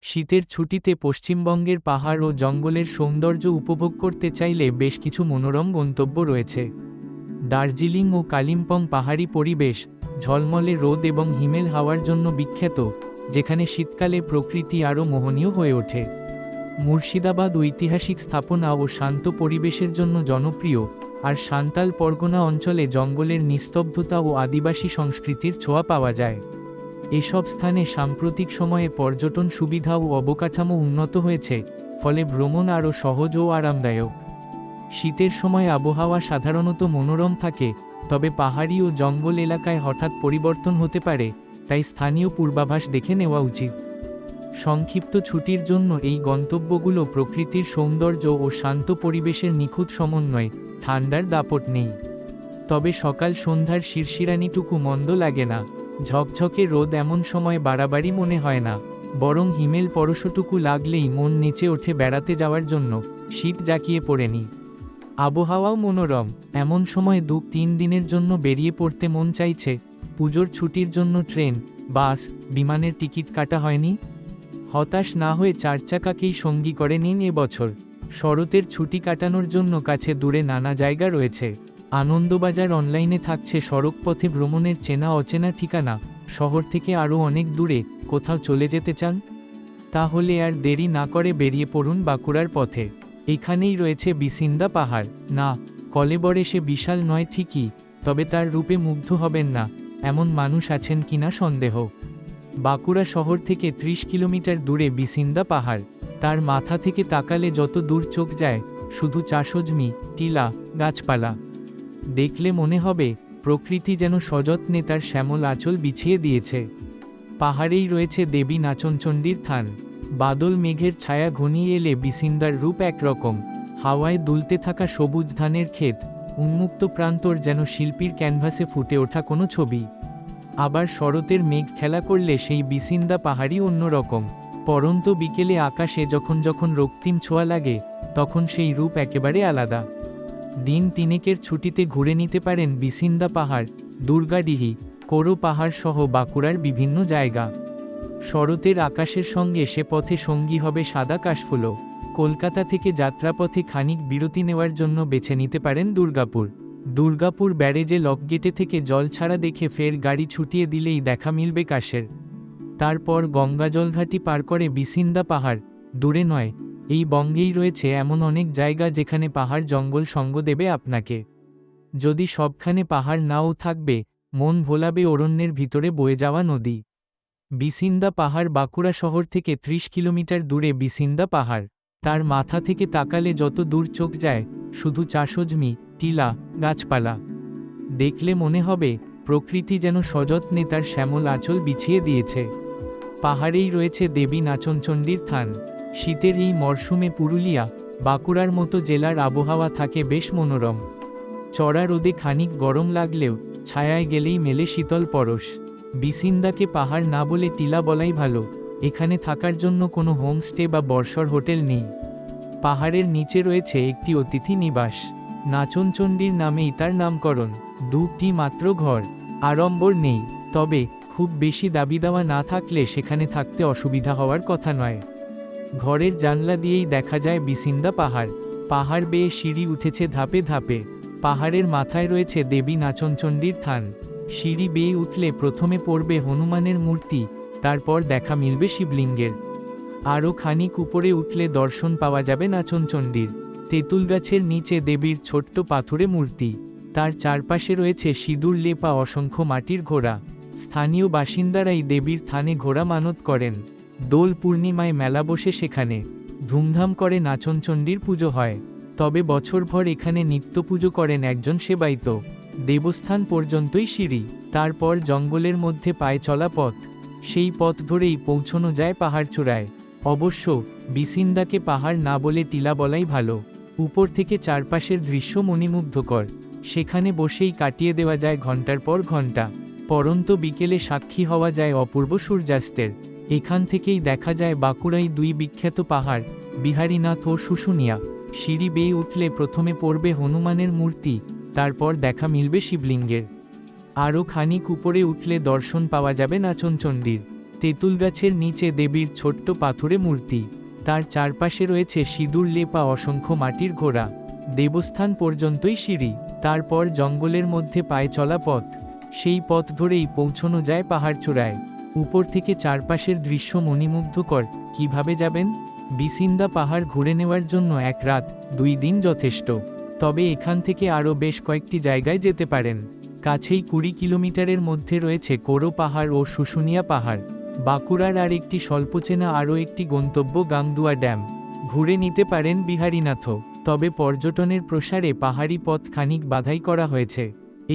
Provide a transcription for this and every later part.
শীতের ছুটিতে পশ্চিমবঙ্গের পাহাড় ও জঙ্গলের সৌন্দর্য উপভোগ করতে চাইলে বেশ কিছু মনোরম গন্তব্য রয়েছে। দার্জিলিং ও কালিম্পং পাহাড়ি পরিবেশ, ঝলমলে রোদ এবং হিমেল হাওয়ার জন্য বিখ্যাত, যেখানে শীতকালে প্রকৃতি আরও মোহনীয় হয়ে ওঠে। মুর্শিদাবাদ ঐতিহাসিক স্থাপনা ও শান্ত পরিবেশের জন্য জনপ্রিয়, আর সান্তাল পরগনা অঞ্চলে জঙ্গলের নিস্তব্ধতা ও আদিবাসী সংস্কৃতির ছোঁয়া পাওয়া যায়। এসব স্থানে সাম্প্রতিক সময়ে পর্যটন সুবিধা ও অবকাঠামো উন্নত হয়েছে, ফলে ভ্রমণ আরও সহজ ও আরামদায়ক। শীতের সময় আবহাওয়া সাধারণত মনোরম থাকে, তবে পাহাড়ি ও জঙ্গল এলাকায় হঠাৎ পরিবর্তন হতে পারে, তাই স্থানীয় পূর্বাভাস দেখে নেওয়া উচিত। সংক্ষিপ্ত ছুটির জন্য এই গন্তব্যগুলো প্রকৃতির সৌন্দর্য ও শান্ত পরিবেশের নিখুঁত সমন্বয়, ঠান্ডার দাপট নেই। তবে সকাল সন্ধ্যার শিরশিরানিটুকু মন্দ লাগে না। ঝকঝকে রোদ এমন সময় বাড়াবাড়ি মনে হয় না, বরং হিমেল পরশটুকু লাগলেই মন নেচে ওঠে বেড়াতে যাওয়ার জন্য, শীত জাঁকিয়ে পড়েনি। আবহাওয়াও মনোরম, এমন সময় 2-3 দিনের জন্য বেরিয়ে পড়তে মন চাইছে। পুজোর ছুটির জন্য ট্রেন, বাস, বিমানের টিকিট কাটা হয়নি? হতাশ না হয়ে 4 চাকাকেই সঙ্গী করে নিন এবছর। শরতের ছুটি কাটানোর জন্য কাছে দূরে নানা জায়গা রয়েছে। আনন্দবাজার অনলাইনে থাকছে সড়কপথে ভ্রমণের চেনা অচেনা ঠিকানা। শহর থেকে আরও অনেক দূরে কোথাও চলে যেতে চান? তাহলে আর দেরি না করে বেরিয়ে পড়ুন বাঁকুড়ার পথে। এখানেই রয়েছে বিসিন্দা পাহাড়। না, কলেবরে সে বিশাল নয় ঠিকই, তবে তার রূপে মুগ্ধ হবেন না এমন মানুষ আছেন কিনা সন্দেহ। বাঁকুড়া শহর থেকে 30 কিলোমিটার দূরে বিসিন্দা পাহাড়। তার মাথা থেকে তাকালে যত দূর চোখ যায়, শুধু চাষজমি, টিলা, গাছপালা। দেখলে মনে হবে প্রকৃতি যেন সযত্নে তার শ্যামল আঁচল বিছিয়ে দিয়েছে। পাহাড়েই রয়েছে দেবী নাচনচণ্ডীর থান। বাদল মেঘের ছায়া ঘনিয়ে এলে বিসিন্দার রূপ একরকম। হাওয়ায় দুলতে থাকা সবুজ ধানের ক্ষেত, উন্মুক্ত প্রান্তর যেন শিল্পীর ক্যানভাসে ফুটে ওঠা কোনো ছবি। আবার শরতের মেঘ খেলা করলে সেই বিসিন্দা পাহাড়ই অন্যরকম। পরন্ত বিকেলে আকাশে যখন যখন রক্তিম ছোঁয়া লাগে, তখন সেই রূপ একেবারে আলাদা। দিন তিনেকের ছুটিতে ঘুরে নিতে পারেন বিসিন্দা পাহাড়, দুর্গাডিহি, কোরো পাহাড় সহ বাঁকুড়ার বিভিন্ন জায়গা। শরতের আকাশের সঙ্গে সে পথে সঙ্গী হবে সাদা কাশফুলও। কলকাতা থেকে যাত্রাপথে খানিক বিরতি নেওয়ার জন্য বেছে নিতে পারেন দুর্গাপুর ব্যারেজে লকগেটে থেকে জল ছাড়া দেখে ফের গাড়ি ছুটিয়ে দিলেই দেখা মিলবে কাশের। তারপর গঙ্গা জলঘাটি পার করে বিসিন্দা পাহাড়। দূরে নয়, এই বঙ্গেই রয়েছে এমন অনেক জায়গা যেখানে পাহাড় জঙ্গল সঙ্গ দেবে আপনাকে। যদি সবখানে পাহাড় নাও থাকবে, মন ভোলাবে অরণ্যের ভিতরে বয়ে যাওয়া নদী। বিসিন্দা পাহাড় বাঁকুড়া শহর থেকে 30 কিলোমিটার দূরে বিসিন্দা পাহাড়। তার মাথা থেকে তাকালে যত দূর চোখ যায়, শুধু চাষজমি, টিলা, গাছপালা। দেখলে মনে হবে প্রকৃতি যেন সযত্নে তার শ্যামল আঁচল বিছিয়ে দিয়েছে। পাহাড়েই রয়েছে দেবী নাচনচণ্ডীর থান। শীতের এই মরশুমে পুরুলিয়া, বাঁকুড়ার মতো জেলার আবহাওয়া থাকে বেশ মনোরম। চড়া রোদে খানিক গরম লাগলেও ছায়ায় গেলেই মেলে শীতল পরশ। বিসিন্দাকে পাহাড় না বলে টিলা বলাই ভালো। এখানে থাকার জন্য কোনো হোমস্টে বা বর্ষর হোটেল নেই। পাহাড়ের নিচে রয়েছে একটি অতিথি নিবাস। নাচনচণ্ডীর নামেই তার নামকরণ। 2টি মাত্র ঘর, আড়ম্বর নেই, তবে খুব বেশি দাবি দেওয়া না থাকলে সেখানে থাকতে অসুবিধা হওয়ার কথা নয়। ঘরের জানলা দিয়েই দেখা যায় বিসিন্দা পাহাড়। পাহাড় বেয়ে সিঁড়ি উঠেছে ধাপে ধাপে। পাহাড়ের মাথায় রয়েছে দেবী নাচনচণ্ডীর থান। সিঁড়ি বেয়ে উঠলে প্রথমে পড়বে হনুমানের মূর্তি, তারপর দেখা মিলবে শিবলিঙ্গের। আরও খানিক উপরে উঠলে দর্শন পাওয়া যাবে নাচনচণ্ডীর। তেঁতুল গাছের নিচে দেবীর ছোট্ট পাথুরে মূর্তি। তার চারপাশে রয়েছে সিঁদুর লেপা অসংখ্য মাটির ঘোড়া। স্থানীয় বাসিন্দারাই দেবীর থানে ঘোড়া মানত করেন। দোল পূর্ণিমায় মেলা বসে সেখানে। ধুমধাম করে নাচনচণ্ডীর পুজো হয়। তবে বছরভর এখানে নিত্য পুজো করেন একজন সেবায়িত। দেবস্থান পর্যন্তই সিঁড়ি, তারপর জঙ্গলের মধ্যে পায়ে চলা পথ। সেই পথ ধরেই পৌঁছানো যায় পাহাড়চূড়ায়। অবশ্য বিসিন্দাকে পাহাড় না বলে টিলা বলাই ভালো। উপর থেকে চারপাশের দৃশ্য মণিমুগ্ধকর। সেখানে বসেই কাটিয়ে দেওয়া যায় ঘন্টার পর ঘন্টা। পরন্ত বিকেলে সাক্ষী হওয়া যায় অপূর্ব সূর্যাস্তের। এখান থেকেই দেখা যায় বাঁকুড়াই 2 বিখ্যাত পাহাড়, বিহারীনাথ ও শুশুনিয়া। সিঁড়ি বেয়ে উঠলে প্রথমে পড়বে হনুমানের মূর্তি, তারপর দেখা মিলবে শিবলিঙ্গের। আরও খানিক উপরে উঠলে দর্শন পাওয়া যাবে নাচনচণ্ডীর। তেঁতুল গাছের নিচে দেবীর ছোট্ট পাথুরে মূর্তি, তার চারপাশে রয়েছে সিঁদুর লেপা অসংখ্য মাটির ঘোড়া। দেবস্থান পর্যন্তই সিঁড়ি, তারপর জঙ্গলের মধ্যে পায়ে চলা পথ। সেই পথ ধরেই পৌঁছানো যায় পাহাড়চূড়ায়। উপর থেকে চারপাশের দৃশ্য মণিমুগ্ধকর। কিভাবে যাবেন? বিসিন্দা পাহাড় ঘুরে নেওয়ার জন্য 1 রাত 2 দিন যথেষ্ট। তবে এখান থেকে আরও বেশ কয়েকটি জায়গায় যেতে পারেন। কাছেই 20 কিলোমিটারের মধ্যে রয়েছে কোরো পাহাড় ও শুশুনিয়া পাহাড়। বাঁকুড়ার আর একটি স্বল্পচেনা আরও একটি গন্তব্য গাংদুয়া ড্যাম। ঘুরে নিতে পারেন বিহারীনাথও। তবে পর্যটনের প্রসারে পাহাড়ি পথ খানিক বাধাই করা হয়েছে।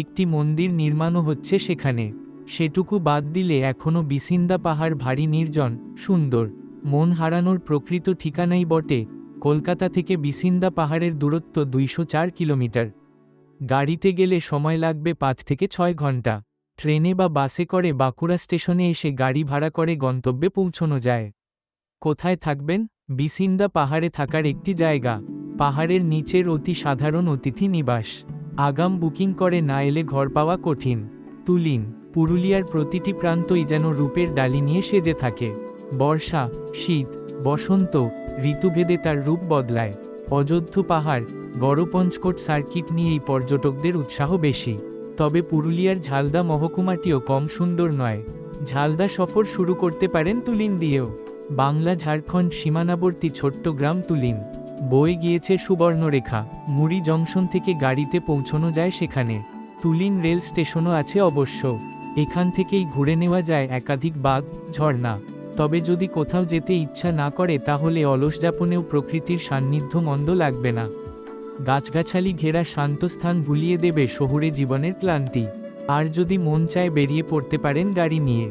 একটি মন্দির নির্মাণও হচ্ছে সেখানে। সেটুকু বাদ দিলে এখনও বিসিন্দা পাহাড় ভারী নির্জন, সুন্দর, মন হারানোর প্রকৃত ঠিকানাই বটে। কলকাতা থেকে বিসিন্দা পাহাড়ের দূরত্ব 204 কিলোমিটার। গাড়িতে গেলে সময় লাগবে 5 থেকে 6 ঘন্টা। ট্রেনে বা বাসে করে বাঁকুড়া স্টেশনে এসে গাড়ি ভাড়া করে গন্তব্যে পৌঁছানো যায়। কোথায় থাকবেন? বিসিন্দা পাহাড়ে থাকার একটি জায়গা। পাহাড়ের নিচের অতি সাধারণ অতিথি নিবাস। আগাম বুকিং করে না এলে ঘর পাওয়া কঠিন। তুলিন, পুরুলিয়ার প্রতিটি প্রান্তই যেন রূপের ডালি নিয়ে সেজে থাকে। বর্ষা, শীত, বসন্ত ঋতুভেদে তার রূপ বদলায়। অযোধ্যা পাহাড়, গড়পঞ্চকোট সার্কিট নিয়েই পর্যটকদের উৎসাহ বেশি। তবে পুরুলিয়ার ঝালদা মহকুমাটিও কম সুন্দর নয়। ঝালদা সফর শুরু করতে পারেন তুলিন দিয়েও। বাংলা ঝাড়খণ্ড সীমানাবর্তী ছোট্ট গ্রাম তুলিন। বয়ে গিয়েছে সুবর্ণরেখা। মুড়ি জংশন থেকে গাড়িতে পৌঁছানো যায় সেখানে। তুলিন রেল স্টেশনও আছে অবশ্য। এখান থেকেই ঘুরে নেওয়া যায় একাধিক বাঁধ, ঝর্ণা। তবে যদি কোথাও যেতে ইচ্ছা না করে তাহলে অলস যাপনেও প্রকৃতির সান্নিধ্য মন্দ লাগবে না। গাছগাছালি ঘেরা শান্ত স্থান ভুলিয়ে দেবে শহুরে জীবনের ক্লান্তি। আর যদি মন চায় বেরিয়ে পড়তে পারেন গাড়ি নিয়ে।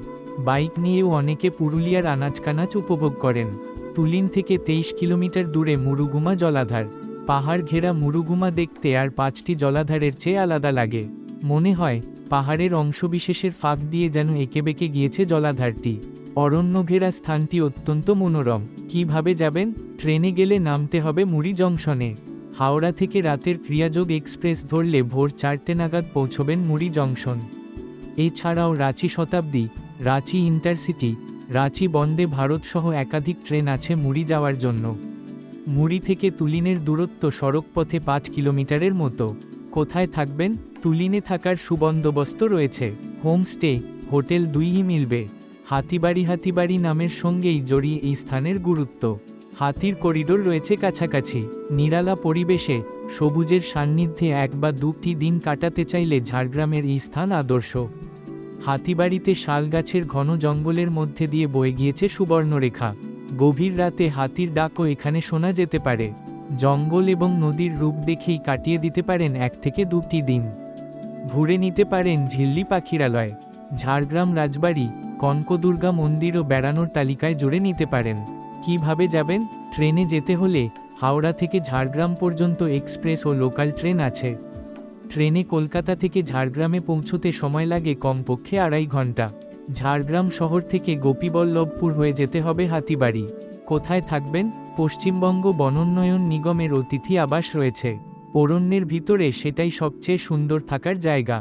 বাইক নিয়েও অনেকে পুরুলিয়ার আনাচকানাচ উপভোগ করেন। তুলিন থেকে 23 কিলোমিটার দূরে মুরুগুমা জলাধার। পাহাড় ঘেরা মুরুগুমা দেখতে আর 5টি জলাধারের চেয়ে আলাদা লাগে। মনে হয় পাহাড়ের অংশবিশেষের ফাঁক দিয়ে যেন এঁকেবেঁকে গিয়েছে জলাধারটি। অরণ্য ঘেরা স্থানটি অত্যন্ত মনোরম। কিভাবে যাবেন? ট্রেনে গেলে নামতে হবে মুড়ি জংশনে। হাওড়া থেকে রাতের ক্রিয়াযোগ এক্সপ্রেস ধরলে ভোর 4টে নাগাদ পৌঁছবেন মুড়ি জংশন। এছাড়াও রাঁচি শতাব্দী, রাঁচি ইন্টারসিটি, রাঁচি বন্দে ভারত সহ একাধিক ট্রেন আছে মুড়ি যাওয়ার জন্য। মুড়ি থেকে তুলিনের দূরত্ব সড়কপথে 5 কিলোমিটারের মতো। কোথায় থাকবেন? তুলিনে থাকার সুবন্দোবস্ত রয়েছে। হোমস্টে, হোটেল 2ই মিলবে। হাতিবাড়ি নামের সঙ্গেই জড়িয়ে এই স্থানের গুরুত্ব। হাতির করিডোর রয়েছে কাছাকাছি। নিরালা পরিবেশে, সবুজের সান্নিধ্যে 1 বা 2টি দিন কাটাতে চাইলে ঝাড়গ্রামের এই স্থান আদর্শ। হাতিবাড়িতে শাল গাছের ঘন জঙ্গলের মধ্যে দিয়ে বয়ে গিয়েছে সুবর্ণরেখা। গভীর রাতে হাতির ডাকও এখানে শোনা যেতে পারে। জঙ্গল এবং নদীর রূপ দেখেই কাটিয়ে দিতে পারেন 1 থেকে 2টি দিন। ঘুরে নিতে পারেন ঝিল্লি পাখিরালয়। ঝাড়গ্রাম রাজবাড়ি, কনকদুর্গা মন্দিরও বেড়ানোর তালিকায় জুড়ে নিতে পারেন। কিভাবে যাবেন? ট্রেনে যেতে হলে হাওড়া থেকে ঝাড়গ্রাম পর্যন্ত এক্সপ্রেস ও লোকাল ট্রেন আছে। ট্রেনে কলকাতা থেকে ঝাড়গ্রামে পৌঁছতে সময় লাগে কমপক্ষে 2.5 ঘন্টা। ঝাড়গ্রাম শহর থেকে গোপীবল্লভপুর হয়ে যেতে হবে হাতিবাড়ি। কোথায় থাকবেন? পশ্চিমবঙ্গ বনোন্নয়ন নিগমের অতিথি আবাস রয়েছে। অরণ্যের ভিতরে, সেটাই সবচেয়ে সুন্দর থাকার জায়গা।